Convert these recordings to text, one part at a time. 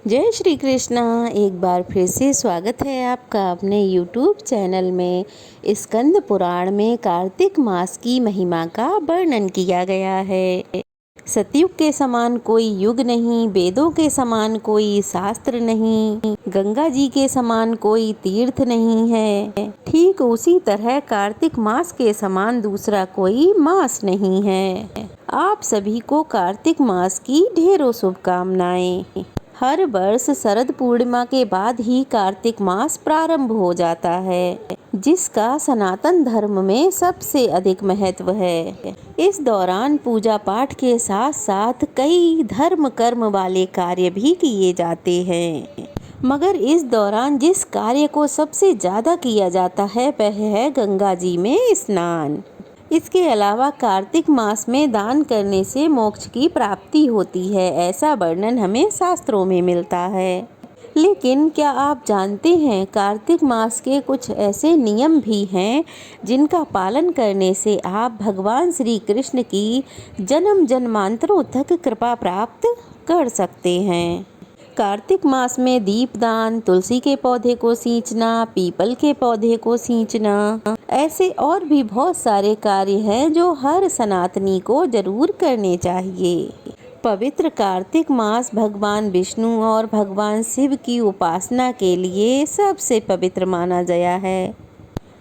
जय श्री कृष्णा। एक बार फिर से स्वागत है आपका अपने YouTube चैनल में। स्कंद पुराण में कार्तिक मास की महिमा का वर्णन किया गया है। सतयुग के समान कोई युग नहीं, वेदों के समान कोई शास्त्र नहीं, गंगा जी के समान कोई तीर्थ नहीं है। ठीक उसी तरह कार्तिक मास के समान दूसरा कोई मास नहीं है। आप सभी को कार्तिक मास की ढेरों शुभकामनाएं। हर वर्ष शरद पूर्णिमा के बाद ही कार्तिक मास प्रारंभ हो जाता है, जिसका सनातन धर्म में सबसे अधिक महत्व है। इस दौरान पूजा पाठ के साथ साथ कई धर्म कर्म वाले कार्य भी किए जाते हैं। मगर इस दौरान जिस कार्य को सबसे ज़्यादा किया जाता है वह है गंगा जी में स्नान। इसके अलावा कार्तिक मास में दान करने से मोक्ष की प्राप्ति होती है, ऐसा वर्णन हमें शास्त्रों में मिलता है। लेकिन क्या आप जानते हैं कार्तिक मास के कुछ ऐसे नियम भी हैं जिनका पालन करने से आप भगवान श्री कृष्ण की जन्म जन्मांतरों तक कृपा प्राप्त कर सकते हैं। कार्तिक मास में दीपदान, तुलसी के पौधे को सींचना, पीपल के पौधे को सींचना, ऐसे और भी बहुत सारे कार्य हैं जो हर सनातनी को जरूर करने चाहिए। पवित्र कार्तिक मास भगवान विष्णु और भगवान शिव की उपासना के लिए सबसे पवित्र माना गया है।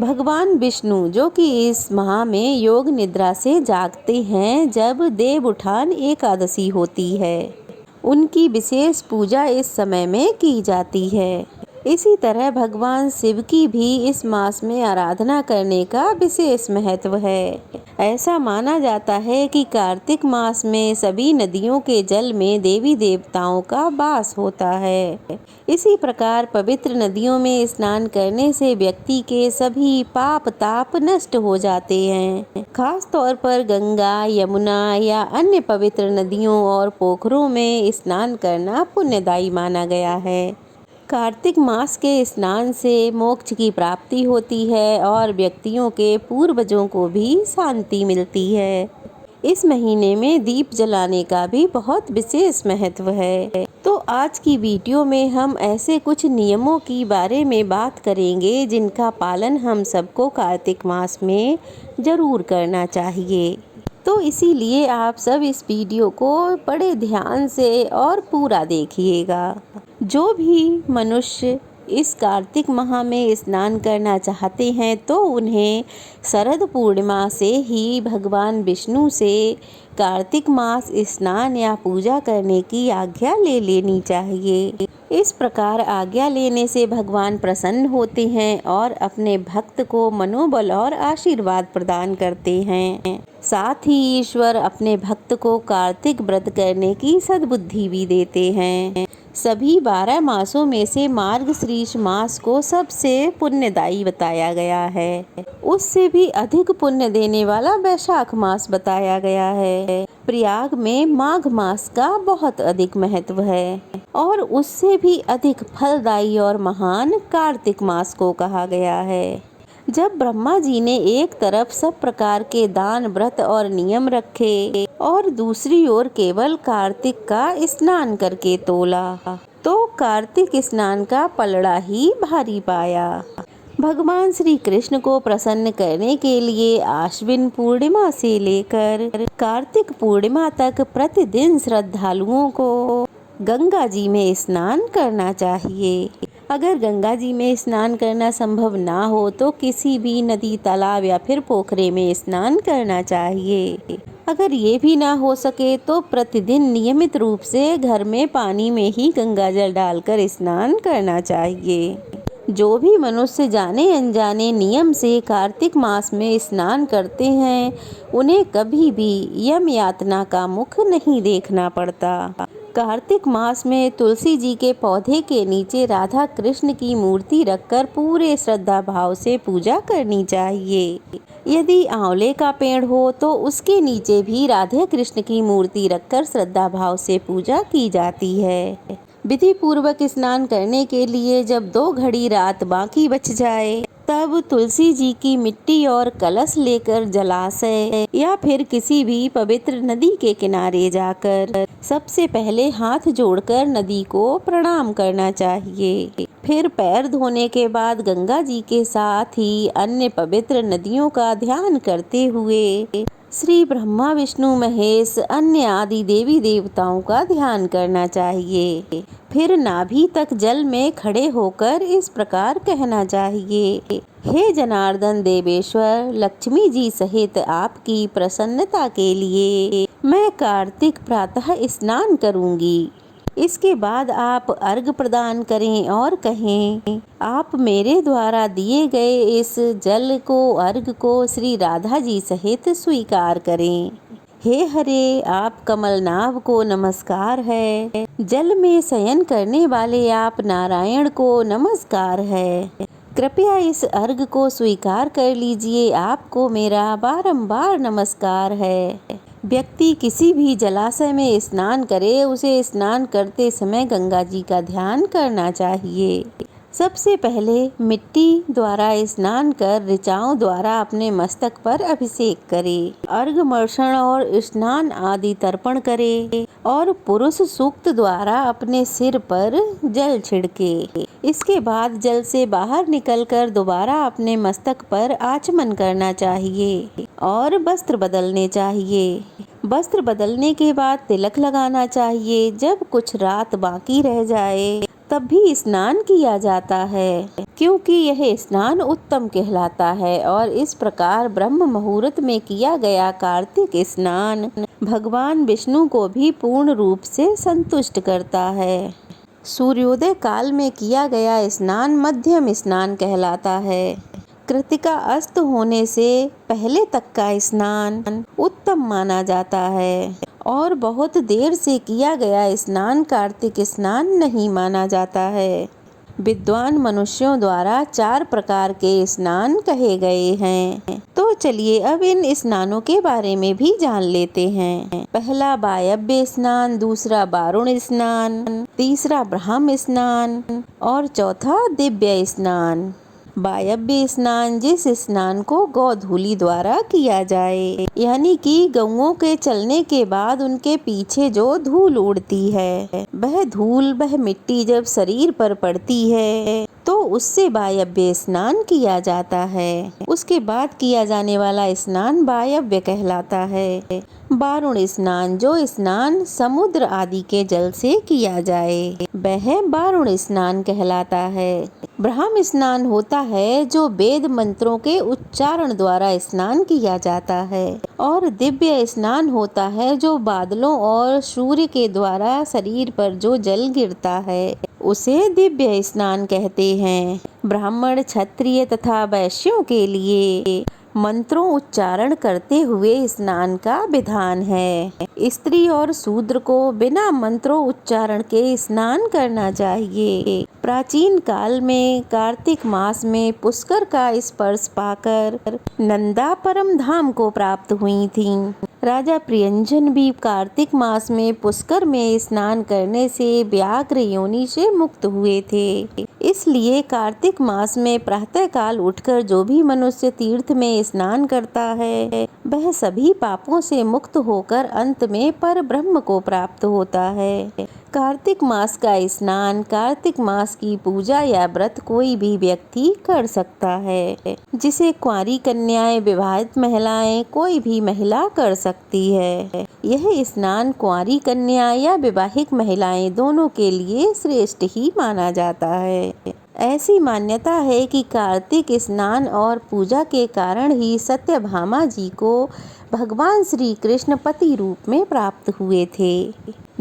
भगवान विष्णु जो कि इस माह में योग निद्रा से जागते हैं जब देव उठान एकादशी होती है, उनकी विशेष पूजा इस समय में की जाती है। इसी तरह भगवान शिव की भी इस मास में आराधना करने का विशेष महत्व है। ऐसा माना जाता है कि कार्तिक मास में सभी नदियों के जल में देवी देवताओं का वास होता है। इसी प्रकार पवित्र नदियों में स्नान करने से व्यक्ति के सभी पाप ताप नष्ट हो जाते हैं। खास तौर पर गंगा, यमुना या अन्य पवित्र नदियों और पोखरों में स्नान करना पुण्यदायी माना गया है। कार्तिक मास के स्नान से मोक्ष की प्राप्ति होती है और व्यक्तियों के पूर्वजों को भी शांति मिलती है। इस महीने में दीप जलाने का भी बहुत विशेष महत्व है। तो आज की वीडियो में हम ऐसे कुछ नियमों की बारे में बात करेंगे जिनका पालन हम सबको कार्तिक मास में ज़रूर करना चाहिए। तो इसीलिए आप सब इस वीडियो को बड़े ध्यान से और पूरा देखिएगा। जो भी मनुष्य इस कार्तिक माह में स्नान करना चाहते हैं तो उन्हें शरद पूर्णिमा से ही भगवान विष्णु से कार्तिक मास स्नान या पूजा करने की आज्ञा ले लेनी चाहिए। इस प्रकार आज्ञा लेने से भगवान प्रसन्न होते हैं और अपने भक्त को मनोबल और आशीर्वाद प्रदान करते हैं। साथ ही ईश्वर अपने भक्त को कार्तिक व्रत करने की सद्बुद्धि भी देते हैं। सभी 12 मासों में से मार्गशीर्ष मास को सबसे पुण्यदायी बताया गया है। उससे भी अधिक पुण्य देने वाला वैशाख मास बताया गया है। प्रयाग में माघ मास का बहुत अधिक महत्व है और उससे भी अधिक फलदायी और महान कार्तिक मास को कहा गया है। जब ब्रह्मा जी ने एक तरफ सब प्रकार के दान, व्रत और नियम रखे और दूसरी ओर केवल कार्तिक का स्नान करके तोला, तो कार्तिक स्नान का पलड़ा ही भारी पाया। भगवान श्री कृष्ण को प्रसन्न करने के लिए आश्विन पूर्णिमा से लेकर कार्तिक पूर्णिमा तक प्रतिदिन श्रद्धालुओं को गंगा जी में स्नान करना चाहिए। अगर गंगा जी में स्नान करना संभव ना हो तो किसी भी नदी, तालाब या फिर पोखरे में स्नान करना चाहिए। अगर ये भी ना हो सके तो प्रतिदिन नियमित रूप से घर में पानी में ही गंगा जल डालकर स्नान करना चाहिए। जो भी मनुष्य जाने अनजाने नियम से कार्तिक मास में स्नान करते हैं उन्हें कभी भी यम यातना का मुख नहीं देखना पड़ता। कार्तिक मास में तुलसी जी के पौधे के नीचे राधा कृष्ण की मूर्ति रखकर पूरे श्रद्धा भाव से पूजा करनी चाहिए। यदि आंवले का पेड़ हो तो उसके नीचे भी राधे कृष्ण की मूर्ति रखकर श्रद्धा भाव से पूजा की जाती है। विधि पूर्वक स्नान करने के लिए जब 2 घड़ी रात बाकी बच जाए तब तुलसी जी की मिट्टी और कलश लेकर जलाशय या फिर किसी भी पवित्र नदी के किनारे जाकर सबसे पहले हाथ जोड़कर नदी को प्रणाम करना चाहिए। फिर पैर धोने के बाद गंगा जी के साथ ही अन्य पवित्र नदियों का ध्यान करते हुए श्री ब्रह्मा विष्णु महेश अन्य आदि देवी देवताओं का ध्यान करना चाहिए। फिर नाभि तक जल में खड़े होकर इस प्रकार कहना चाहिए, हे जनार्दन देवेश्वर, लक्ष्मी जी सहित आपकी प्रसन्नता के लिए मैं कार्तिक प्रातः स्नान करूंगी। इसके बाद आप अर्घ प्रदान करें और कहें, आप मेरे द्वारा दिए गए इस जल को अर्घ को श्री राधा जी सहित स्वीकार करें। हे हरे, आप कमलनाभ को नमस्कार है। जल में शयन करने वाले आप नारायण को नमस्कार है। कृपया इस अर्घ को स्वीकार कर लीजिए, आपको मेरा बारंबार नमस्कार है। व्यक्ति किसी भी जलाशय में स्नान करे, उसे स्नान करते समय गंगा जी का ध्यान करना चाहिए। सबसे पहले मिट्टी द्वारा स्नान कर ऋचाओं द्वारा अपने मस्तक पर अभिषेक करे, अर्घमर्षण और स्नान आदि तर्पण करे और पुरुष सूक्त द्वारा अपने सिर पर जल छिड़के। इसके बाद जल से बाहर निकलकर दोबारा अपने मस्तक पर आचमन करना चाहिए और वस्त्र बदलने चाहिए। वस्त्र बदलने के बाद तिलक लगाना चाहिए। जब कुछ रात बाकी रह जाए तब भी स्नान किया जाता है, क्योंकि यह स्नान उत्तम कहलाता है और इस प्रकार ब्रह्म मुहूर्त में किया गया कार्तिक स्नान भगवान विष्णु को भी पूर्ण रूप से संतुष्ट करता है। सूर्योदय काल में किया गया स्नान मध्यम स्नान कहलाता है। कृतिका अस्त होने से पहले तक का स्नान उत्तम माना जाता है और बहुत देर से किया गया स्नान कार्तिक स्नान नहीं माना जाता है। विद्वान मनुष्यों द्वारा 4 प्रकार के स्नान कहे गए हैं। तो चलिए अब इन स्नानों के बारे में भी जान लेते हैं। पहला वायव्य स्नान, दूसरा वारुण स्नान, तीसरा ब्राह्म स्नान और चौथा दिव्य स्नान। वायव्य स्नान जिस स्नान को गौधूली द्वारा किया जाए, यानी कि गौओं के चलने के बाद उनके पीछे जो धूल उड़ती है, वह मिट्टी जब शरीर पर पड़ती है तो उससे वायव्य स्नान किया जाता है। उसके बाद किया जाने वाला स्नान वायव्य कहलाता है। वारुण स्नान, जो स्नान समुद्र आदि के जल से किया जाए, वह वारुण स्नान कहलाता है। ब्राह्म स्नान होता है जो वेद मंत्रों के उच्चारण द्वारा स्नान किया जाता है और दिव्य स्नान होता है जो बादलों और सूर्य के द्वारा शरीर पर जो जल गिरता है, उसे दिव्य स्नान कहते हैं। ब्राह्मण, क्षत्रिय तथा वैश्यों के लिए मंत्रों उच्चारण करते हुए स्नान का विधान है। स्त्री और शूद्र को बिना मंत्रों उच्चारण के स्नान करना चाहिए। प्राचीन काल में कार्तिक मास में पुष्कर का स्पर्श पाकर नंदा परम धाम को प्राप्त हुई थीं। राजा प्रियंजन भी कार्तिक मास में पुष्कर में स्नान करने से व्याघ्र योनि से मुक्त हुए थे। इसलिए कार्तिक मास में प्रातः काल उठकर जो भी मनुष्य तीर्थ में स्नान करता है, वह सभी पापों से मुक्त होकर अंत में पर ब्रह्म को प्राप्त होता है। कार्तिक मास का स्नान, कार्तिक मास की पूजा या व्रत कोई भी व्यक्ति कर सकता है, जिसे कुंवारी कन्याएं, विवाहित महिलाएं, कोई भी महिला कर सकती है। यह स्नान कुंवारी कन्या या विवाहित महिलाएं दोनों के लिए श्रेष्ठ ही माना जाता है। ऐसी मान्यता है कि कार्तिक स्नान और पूजा के कारण ही सत्यभामा जी को भगवान श्री कृष्ण पति रूप में प्राप्त हुए थे।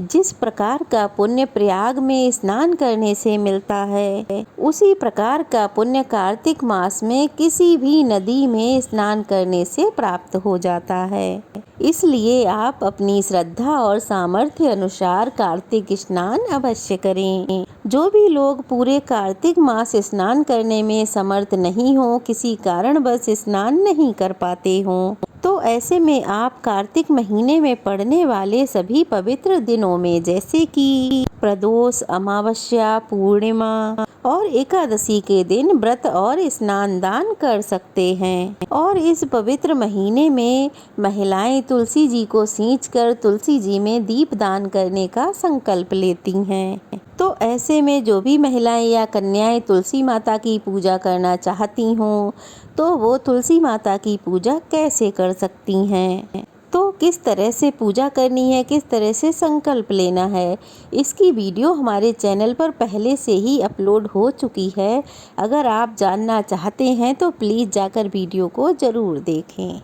जिस प्रकार का पुण्य प्रयाग में स्नान करने से मिलता है, उसी प्रकार का पुण्य कार्तिक मास में किसी भी नदी में स्नान करने से प्राप्त हो जाता है। इसलिए आप अपनी श्रद्धा और सामर्थ्य अनुसार कार्तिक स्नान अवश्य करें। जो भी लोग पूरे कार्तिक मास स्नान करने में समर्थ नहीं हो, किसी कारणवश स्नान नहीं कर पाते हों, तो ऐसे में आप कार्तिक महीने में पड़ने वाले सभी पवित्र दिनों में, जैसे कि प्रदोष, अमावस्या, पूर्णिमा, और एकादशी के दिन व्रत और स्नान दान कर सकते हैं। और इस पवित्र महीने में महिलाएं तुलसी जी को सींचकर तुलसी जी में दीप दान करने का संकल्प लेती हैं। तो ऐसे में जो भी महिलाएं या कन्याएं तुलसी माता की पूजा करना चाहती हों तो वो तुलसी माता की पूजा कैसे कर सकती हैं, तो किस तरह से पूजा करनी है, किस तरह से संकल्प लेना है, इसकी वीडियो हमारे चैनल पर पहले से ही अपलोड हो चुकी है। अगर आप जानना चाहते हैं तो प्लीज़ जाकर वीडियो को ज़रूर देखें।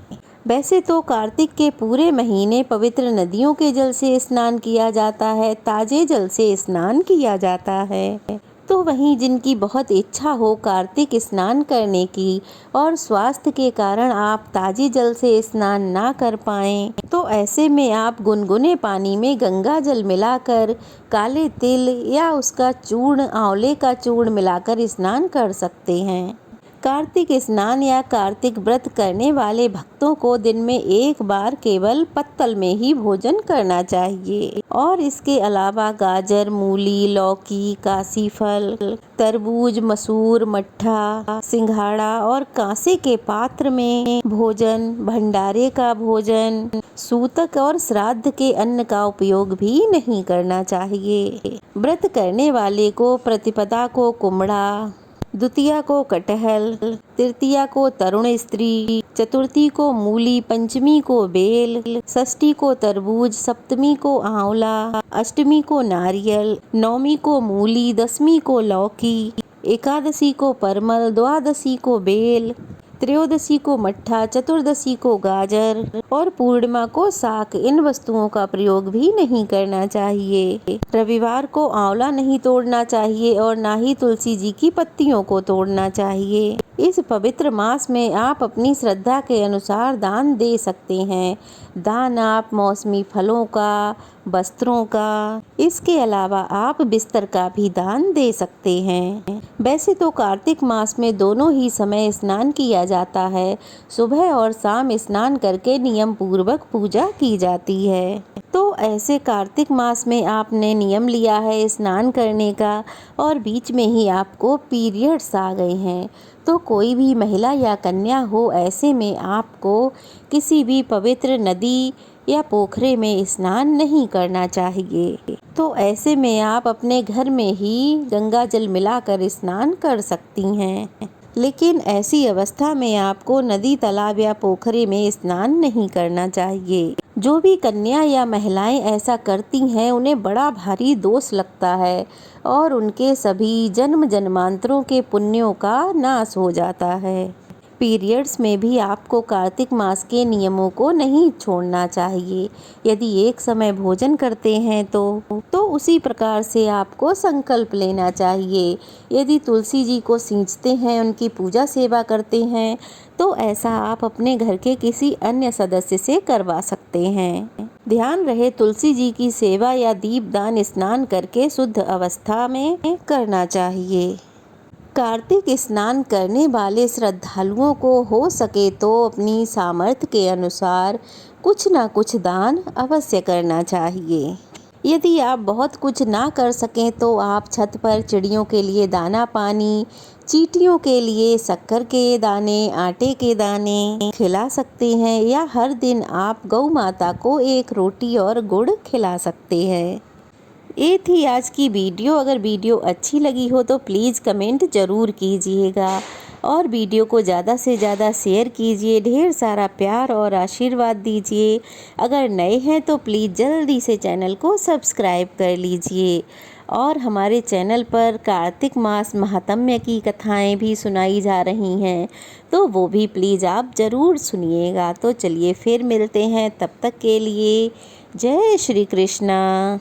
वैसे तो कार्तिक के पूरे महीने पवित्र नदियों के जल से स्नान किया जाता है, ताजे जल से स्नान किया जाता है। तो वहीं जिनकी बहुत इच्छा हो कार्तिक स्नान करने की और स्वास्थ्य के कारण आप ताजे जल से स्नान ना कर पाएं, तो ऐसे में आप गुनगुने पानी में गंगा जल मिलाकर काले तिल या उसका चूर्ण, आंवले का चूर्ण मिलाकर स्नान कर सकते हैं। कार्तिक स्नान या कार्तिक व्रत करने वाले भक्तों को दिन में एक बार केवल पत्तल में ही भोजन करना चाहिए और इसके अलावा गाजर, मूली, लौकी, कासी फल, तरबूज, मसूर, मट्ठा, सिंघाड़ा और कांसे के पात्र में भोजन, भंडारे का भोजन, सूतक और श्राद्ध के अन्न का उपयोग भी नहीं करना चाहिए। व्रत करने वाले को प्रतिपदा को कुमड़ा, द्वितीया को कटहल, तृतीया को तरुण स्त्री, चतुर्थी को मूली, पंचमी को बेल, षष्ठी को तरबूज, सप्तमी को आंवला, अष्टमी को नारियल, नवमी को मूली, दसवीं को लौकी, एकादशी को परमल, द्वादशी को बेल, त्रयोदशी को मट्ठा, चतुर्दशी को गाजर और पूर्णिमा को साग। इन वस्तुओं का प्रयोग भी नहीं करना चाहिए। रविवार को आंवला नहीं तोड़ना चाहिए और ना ही तुलसी जी की पत्तियों को तोड़ना चाहिए। इस पवित्र मास में आप अपनी श्रद्धा के अनुसार दान दे सकते हैं। दान आप मौसमी फलों का, वस्त्रों का, इसके अलावा आप बिस्तर का भी दान दे सकते हैं। वैसे तो कार्तिक मास में दोनों ही समय स्नान किया जाता है। सुबह और शाम स्नान करके नियम पूर्वक पूजा की जाती है। तो ऐसे कार्तिक मास में आपने नियम लिया है स्नान करने का और बीच में ही आपको पीरियड्स आ गए हैं, तो कोई भी महिला या कन्या हो, ऐसे में आपको किसी भी पवित्र नदी या पोखरे में स्नान नहीं करना चाहिए। तो ऐसे में आप अपने घर में ही गंगा जल मिलाकर स्नान कर सकती हैं। लेकिन ऐसी अवस्था में आपको नदी, तालाब या पोखरे में स्नान नहीं करना चाहिए। जो भी कन्या या महिलाएं ऐसा करती हैं उन्हें बड़ा भारी दोष लगता है और उनके सभी जन्म जन्मांतरों के पुण्यों का नाश हो जाता है। पीरियड्स में भी आपको कार्तिक मास के नियमों को नहीं छोड़ना चाहिए। यदि एक समय भोजन करते हैं तो उसी प्रकार से आपको संकल्प लेना चाहिए। यदि तुलसी जी को सींचते हैं, उनकी पूजा सेवा करते हैं, तो ऐसा आप अपने घर के किसी अन्य सदस्य से करवा सकते हैं। ध्यान रहे तुलसी जी की सेवा या दीपदान स्नान करके शुद्ध अवस्था में करना चाहिए। कार्तिक स्नान करने वाले श्रद्धालुओं को हो सके तो अपनी सामर्थ्य के अनुसार कुछ ना कुछ दान अवश्य करना चाहिए। यदि आप बहुत कुछ ना कर सकें तो आप छत पर चिड़ियों के लिए दाना पानी, चींटियों के लिए शक्कर के दाने, आटे के दाने खिला सकते हैं या हर दिन आप गौ माता को एक रोटी और गुड़ खिला सकते हैं। ये थी आज की वीडियो। अगर वीडियो अच्छी लगी हो तो प्लीज़ कमेंट ज़रूर कीजिएगा और वीडियो को ज़्यादा से ज़्यादा शेयर कीजिए। ढेर सारा प्यार और आशीर्वाद दीजिए। अगर नए हैं तो प्लीज़ जल्दी से चैनल को सब्सक्राइब कर लीजिए। और हमारे चैनल पर कार्तिक मास महात्म्य की कथाएं भी सुनाई जा रही हैं, तो वो भी प्लीज़ आप ज़रूर सुनिएगा। तो चलिए फिर मिलते हैं, तब तक के लिए जय श्री कृष्णा।